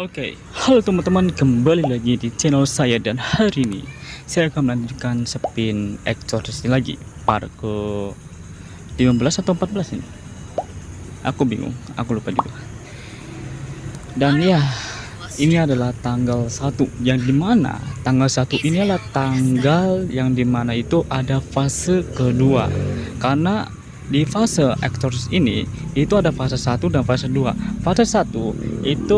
Oke, halo teman-teman, kembali lagi di channel saya dan hari ini saya akan melanjutkan spin exorcist lagi part ke 15 atau 14 ini. Aku bingung, aku lupa juga. Dan ya, ini adalah tanggal 1 yang dimana tanggal 1 ini adalah tanggal yang dimana itu ada fase kedua. Karena di fase exorcist ini itu ada fase 1 dan fase 2. Fase 1 itu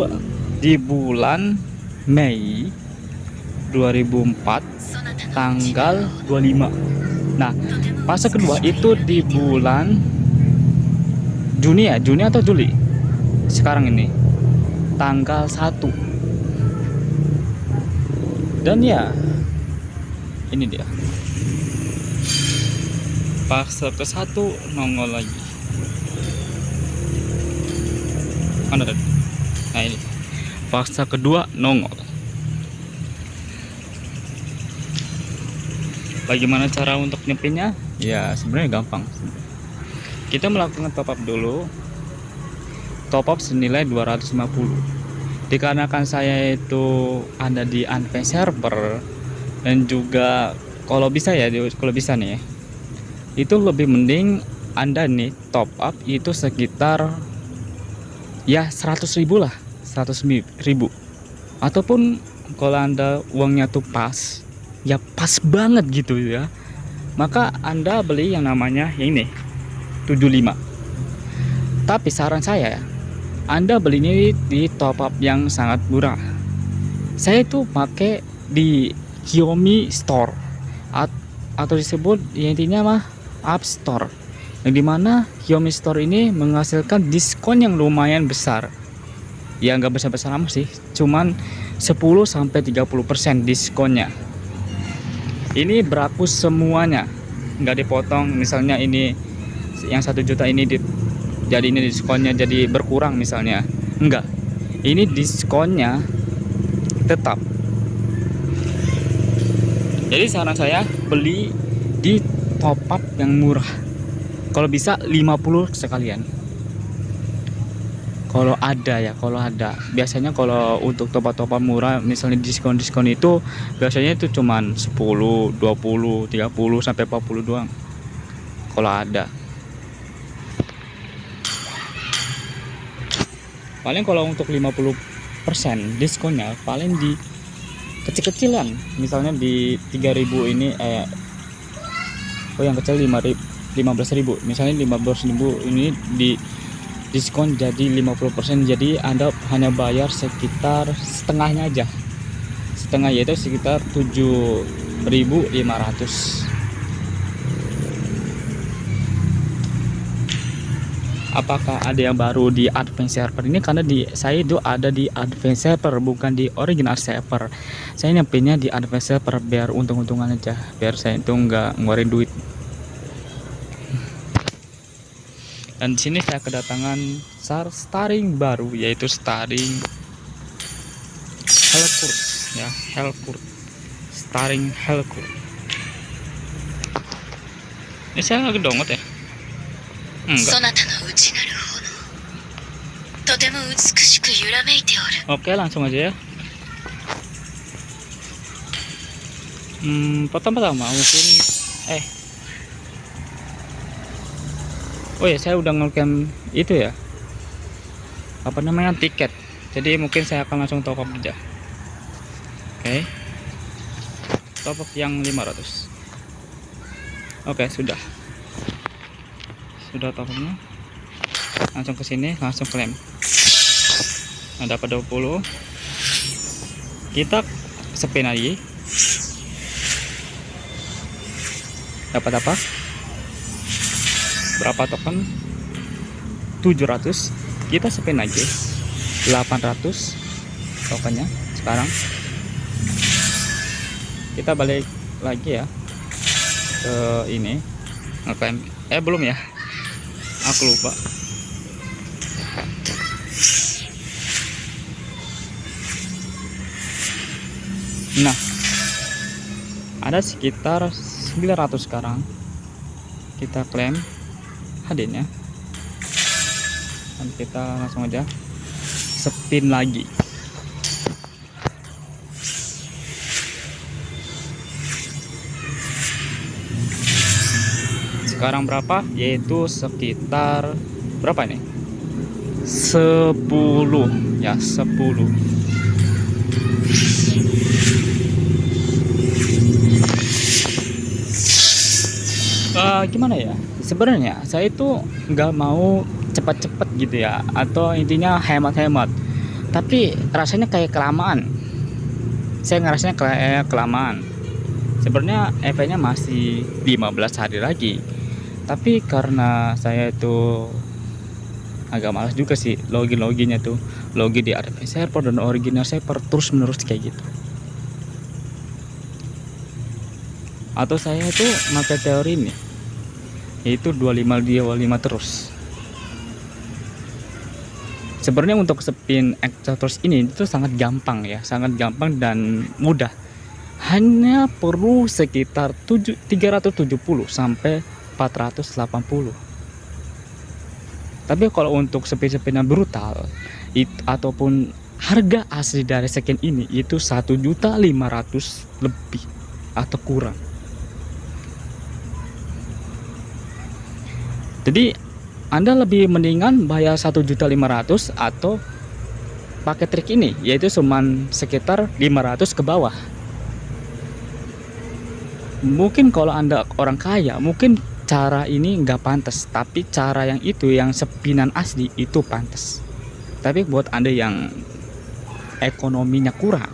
di bulan Mei 2004 tanggal 25. Nah, fase kedua itu di bulan Juni ya, Juni atau Juli sekarang ini tanggal 1. Dan ya, ini dia fase ke 1 nongol lagi. Mana tadi? Nah, ini fase kedua nongol. Bagaimana cara untuk nyepinnya? Ya sebenarnya gampang. Kita melakukan top up dulu. Top up senilai 250. Dikarenakan saya itu ada di advance server dan juga kalau bisa ya, kalau bisa nih ya, itu lebih mending Anda nih top up itu sekitar ya 100.000 lah, 100.000. Ataupun kalau Anda uangnya tuh pas, ya pas banget gitu ya, maka Anda beli yang namanya yang ini 75. Tapi saran saya, Anda belinya di top up yang sangat murah. Saya itu pakai di Xiaomi Store atau disebut ya intinya mah App Store, yang dimana Xiaomi Store ini menghasilkan diskon yang lumayan besar. Ya nggak besar-besar amat sih, cuman 10-30% diskonnya. Ini berlaku semuanya, nggak dipotong. Misalnya ini yang 1 juta ini jadi ini diskonnya jadi berkurang misalnya, enggak. Ini diskonnya tetap. Jadi saran saya beli di top up yang murah, kalau bisa 50 sekalian. Kalau ada ya, kalau ada. Biasanya kalau untuk top up murah, misalnya diskon itu biasanya itu cuman 10, 20, 30 sampai 40 doang. Kalau ada. Paling kalau untuk 50% diskonnya paling di kecil-kecilan. Misalnya di 3.000 ini yang kecil 15.000. Misalnya 15.000 ini di diskon jadi 50%, jadi Anda hanya bayar sekitar setengahnya aja. Setengah yaitu sekitar 7.500. Apakah ada yang baru di advance server ini? Karena saya itu ada di advance server, bukan di original server. Saya nyepinnya di advance server biar untung-untungan aja, biar saya itu nggak ngeluarin duit. Dan di sini saya kedatangan starring baru, yaitu starring Helcourt ya, Helcourt, starring Helcourt. Ini saya lagi download ya. Enggak. Oke, langsung aja ya. Pertama mungkin oh ya, saya udah nge-claim itu ya, apa namanya, tiket. Jadi mungkin saya akan langsung top up aja. Oke, top up yang 500. Oke, sudah top upnya. Langsung ke sini, langsung klaim. Nah, dapat 20. Kita spin lagi. Dapat apa? Berapa token? 700. Kita spin lagi 800 tokennya sekarang. Kita balik lagi ya ke ini ngeklaim. Belum ya, aku lupa. Nah, ada sekitar 900 sekarang. Kita klaim hadirnya, dan kita langsung aja spin lagi. sekarang berapa, yaitu sekitar berapa nih, 10 ya, 10. Gimana ya, sebenarnya saya itu nggak mau cepat-cepat gitu ya, atau intinya hemat-hemat, tapi rasanya kayak kelamaan. Saya ngerasanya kayak kelamaan. Sebenarnya eventnya masih 15 hari lagi, tapi karena saya itu agak malas juga sih loginnya tuh, login di Advance Server dan original server terus menerus kayak gitu. Atau saya itu pakai teori ini, yaitu 25 dia 25 terus. Sebenarnya untuk spin extrators ini itu sangat gampang ya, sangat gampang dan mudah. Hanya perlu sekitar 370 sampai 480. Tapi kalau untuk spin-spin yang brutal ataupun harga asli dari skin ini itu 1.500.000 lebih atau kurang. Jadi Anda lebih mendingan bayar 1.500.000 atau pakai trik ini, yaitu cuman sekitar 500 ke bawah. Mungkin kalau Anda orang kaya, mungkin cara ini nggak pantas, tapi cara yang itu, yang sepinan asli itu pantas. Tapi buat Anda yang ekonominya kurang,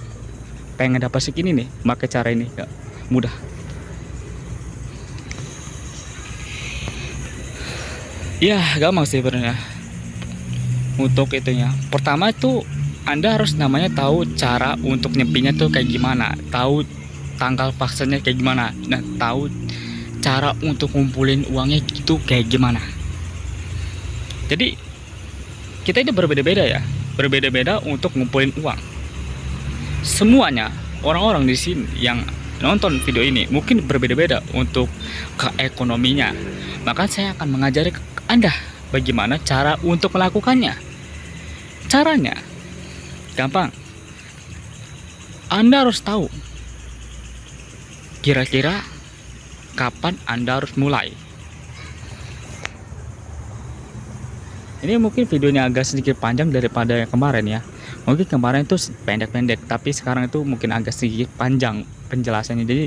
pengen dapat segini nih, pakai cara ini ya, mudah. Ya gampang sih sebenarnya untuk itunya. Pertama itu Anda harus namanya tahu cara untuk nyepinya tuh kayak gimana, tahu tanggal vaksinnya kayak gimana, dan tahu cara untuk ngumpulin uangnya itu kayak gimana. Jadi kita itu berbeda-beda ya, berbeda-beda untuk ngumpulin uang. Semuanya orang-orang di sini yang nonton video ini mungkin berbeda-beda untuk keekonominya. Maka saya akan mengajari Anda bagaimana cara untuk melakukannya. Caranya gampang. Anda harus tahu kira-kira kapan Anda harus mulai. Ini mungkin videonya agak sedikit panjang daripada yang kemarin ya. Mungkin kemarin itu pendek-pendek, tapi sekarang itu mungkin agak sedikit panjang penjelasannya. Jadi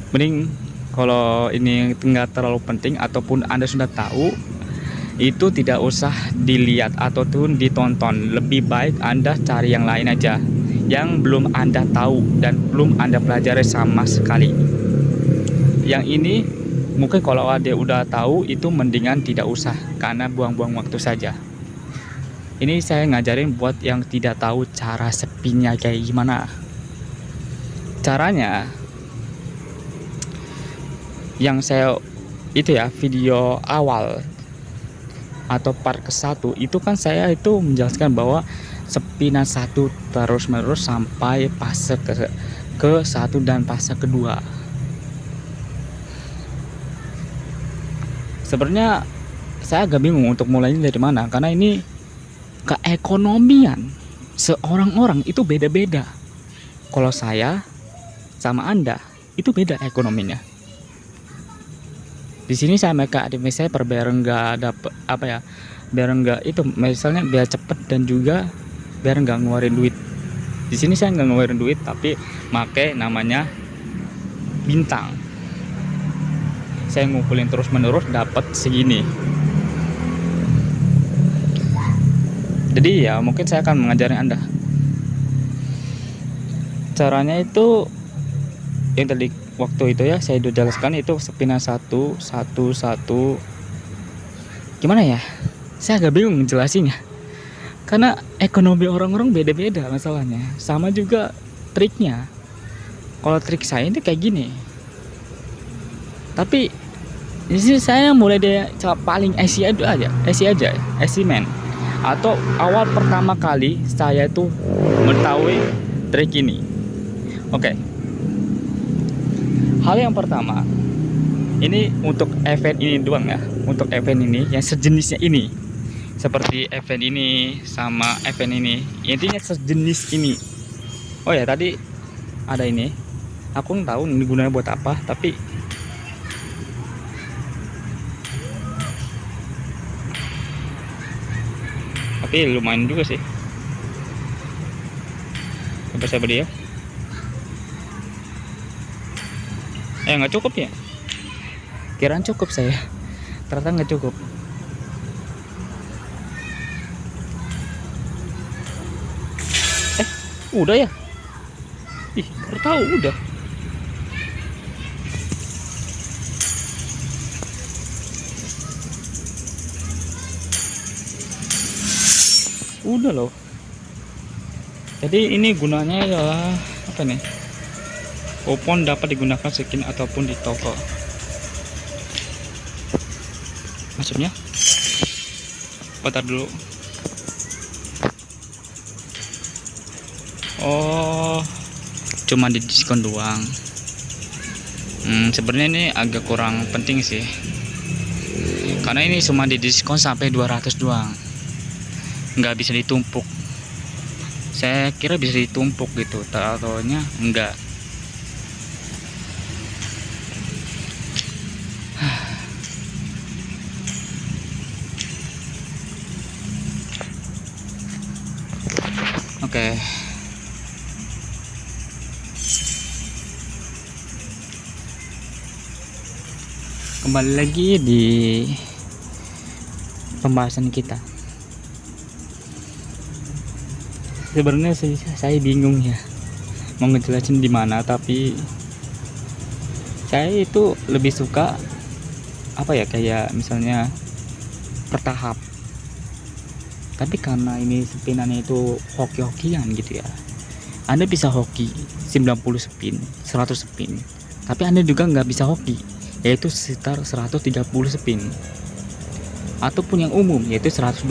mending kalau ini nggak terlalu penting ataupun Anda sudah tahu, itu tidak usah dilihat ataupun ditonton. Lebih baik Anda cari yang lain aja, yang belum Anda tahu dan belum Anda pelajari sama sekali. Yang ini mungkin kalau ada udah tahu, itu mendingan tidak usah, karena buang-buang waktu saja. Ini saya ngajarin buat yang tidak tahu cara sepinya kayak gimana. Caranya yang saya itu ya, video awal atau part ke-1 itu kan saya itu menjelaskan bahwa sepinan 1 terus menerus sampai fase ke 1 dan fase kedua. Sebenarnya saya agak bingung untuk mulainya dari mana, karena ini keekonomian seorang orang itu beda-beda. Kalau saya sama Anda itu beda ekonominya. Di sini saya mereka advance saya biar nggak ada apa ya, biar nggak itu, misalnya biar cepet dan juga biar nggak ngeluarin duit. Di sini saya nggak ngeluarin duit, tapi pakai namanya bintang. Saya ngumpulin terus menerus dapat segini. Jadi ya mungkin saya akan mengajari Anda. Caranya itu yang tadi waktu itu ya saya udah jelaskan, itu sepinan 1 gimana ya, saya agak bingung jelasinnya karena ekonomi orang-orang beda-beda masalahnya. Sama juga triknya. Kalau trik saya itu kayak gini, tapi di sini saya mulai dari paling easy aja, easy man. Atau awal pertama kali saya itu mengetahui trik ini. Oke. Hal yang pertama, ini untuk event ini doang ya, untuk event ini yang sejenisnya ini, seperti event ini sama event ini, intinya sejenis ini. Oh ya, tadi ada ini, aku nggak tahu ini gunanya buat apa, tapi tapi lumayan juga sih. Coba saya beli ya. Nggak cukup ya, kiraan cukup saya, ternyata nggak cukup. Udah ya, baru tahu udah. Udah loh. Jadi ini gunanya adalah apa nih? Kupon dapat digunakan skin ataupun di toko. Maksudnya? Bentar dulu. Oh, cuma di diskon doang. Sebenarnya ini agak kurang penting sih. Karena ini cuma di diskon sampai 200 doang. Nggak bisa ditumpuk. Saya kira bisa ditumpuk gitu, taunya enggak. Oke. Kembali lagi di pembahasan kita. Sebenarnya saya bingung ya mau ngejelasin di mana, tapi saya itu lebih suka apa ya, kayak misalnya bertahap. Tapi karena ini spinannya itu hoki-hokian gitu ya, Anda bisa hoki 90 spin, 100 spin, tapi Anda juga nggak bisa hoki, yaitu sekitar 130 spin, ataupun yang umum yaitu 120.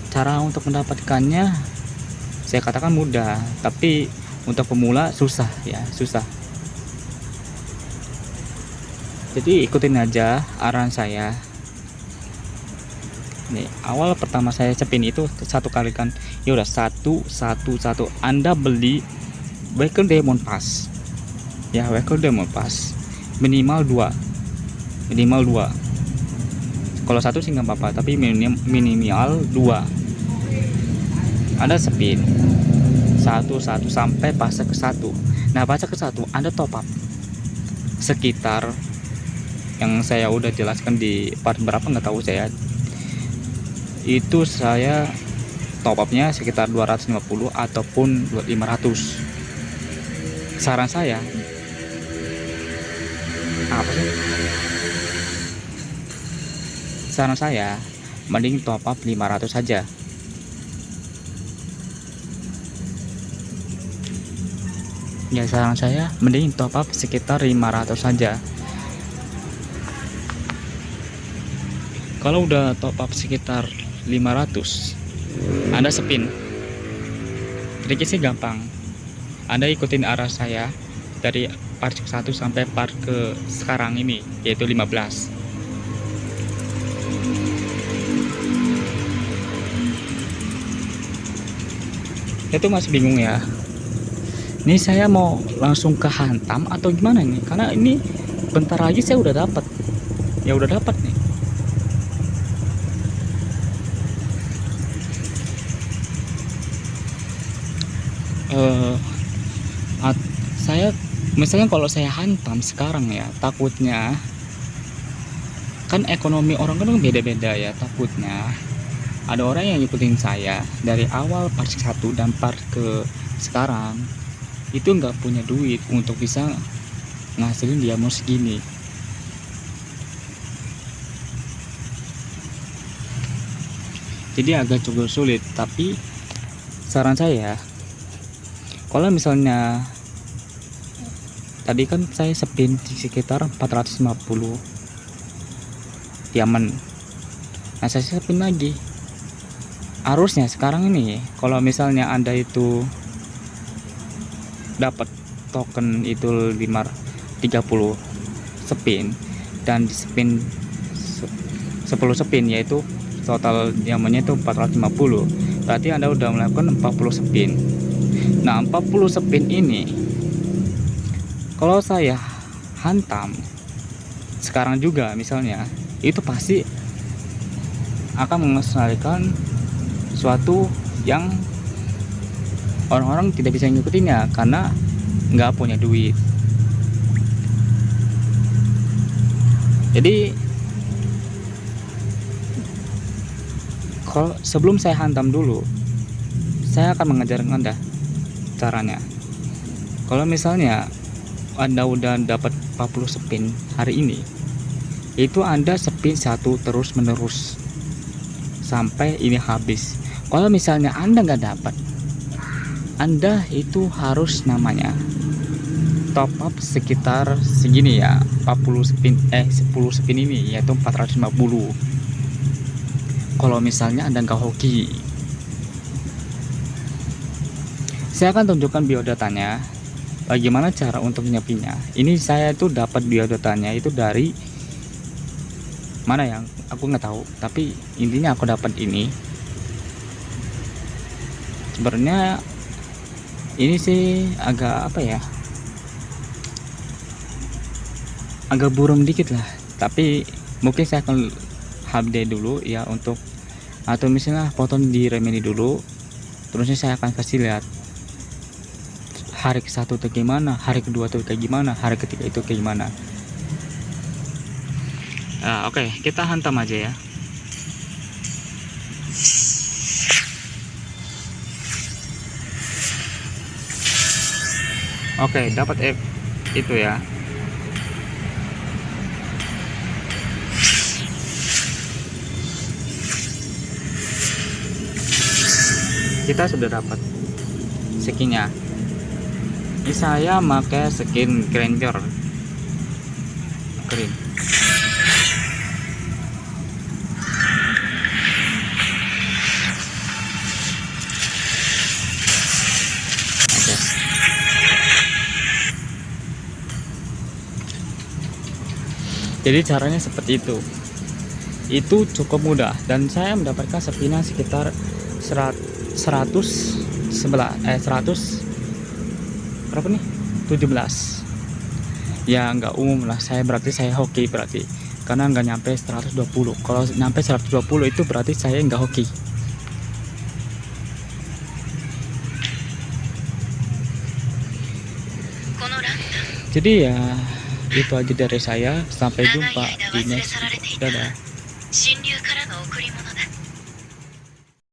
Cara untuk mendapatkannya saya katakan mudah, tapi untuk pemula susah ya, susah. Jadi ikutin aja arahan saya. Nih, awal pertama saya cepin itu satu kali kan, ya udah satu. Anda beli Vehicle Demon Pass ya, Vehicle Demon Pass minimal 2. Kalau satu sih nggak apa-apa, tapi minimal 2. Anda spin satu sampai fase ke-1. Nah, fase ke-1 Anda top up sekitar, yang saya udah jelaskan di part berapa nggak tahu saya, itu saya top upnya sekitar 250 ataupun 500. Saran saya apa sih? Saran saya mending top up 500 saja. Ya, saran saya mending top up sekitar 500 saja. Kalau udah top up sekitar 500, Anda spin. Triknya sih gampang. Anda ikutin arah saya dari part 1 sampai part ke sekarang ini, yaitu 15. Itu masih bingung ya. Ini saya mau langsung ke hantam atau gimana nih? Karena ini bentar lagi saya udah dapat. Ya udah dapat nih. Saya misalnya kalau saya hantam sekarang ya, takutnya kan ekonomi orang kan beda-beda ya, takutnya ada orang yang ngikutin saya dari awal part 1 dan part ke sekarang itu nggak punya duit untuk bisa ngasilin diamond segini. Jadi agak cukup sulit. Tapi saran saya, kalau misalnya tadi kan saya spin sekitar 450 diamond, nah saya spin lagi. Harusnya sekarang ini kalau misalnya Anda itu dapat token itu 30 spin dan di spin 10 spin, yaitu total diamondnya itu 450, berarti Anda udah melakukan 40 spin. Nah, 40 spin ini kalau saya hantam sekarang juga misalnya, itu pasti akan mengesankan suatu yang orang-orang tidak bisa ngikutinnya karena nggak punya duit. Jadi kalau sebelum saya hantam dulu, saya akan mengajarkan Anda caranya. Kalau misalnya Anda udah dapat 40 spin hari ini, itu Anda spin satu terus menerus sampai ini habis. Kalau misalnya Anda nggak dapat, Anda itu harus namanya top up sekitar segini ya, 10 spin ini, yaitu 450. Kalau misalnya Anda nggak hoki, saya akan tunjukkan biodatanya bagaimana cara untuk nyepinya. Ini saya tuh dapat biodatanya itu dari mana yang aku nggak tahu, tapi intinya aku dapat ini. Sebenarnya ini sih agak apa ya, agak buram dikit lah, tapi mungkin saya akan update dulu ya, untuk atau misalnya potong di remedi dulu, terusnya saya akan kasih lihat hari ke-1 tuh gimana, hari kedua tuh kayak gimana, hari ketiga itu kayak gimana. Nah, oke, kita hantam aja ya. Oke, dapat F itu ya. Kita sudah dapat skinnya. Ini saya pakai skin Granger green. Oke. Jadi caranya seperti itu. Itu cukup mudah dan saya mendapatkan spinan sekitar 100 berapa nih, 17 ya, nggak umum lah. Saya berarti saya hoki, berarti karena nggak nyampe 120. Kalau nyampe 120 itu berarti saya nggak hoki. Jadi ya itu aja dari saya, sampai jumpa di next. Dadah.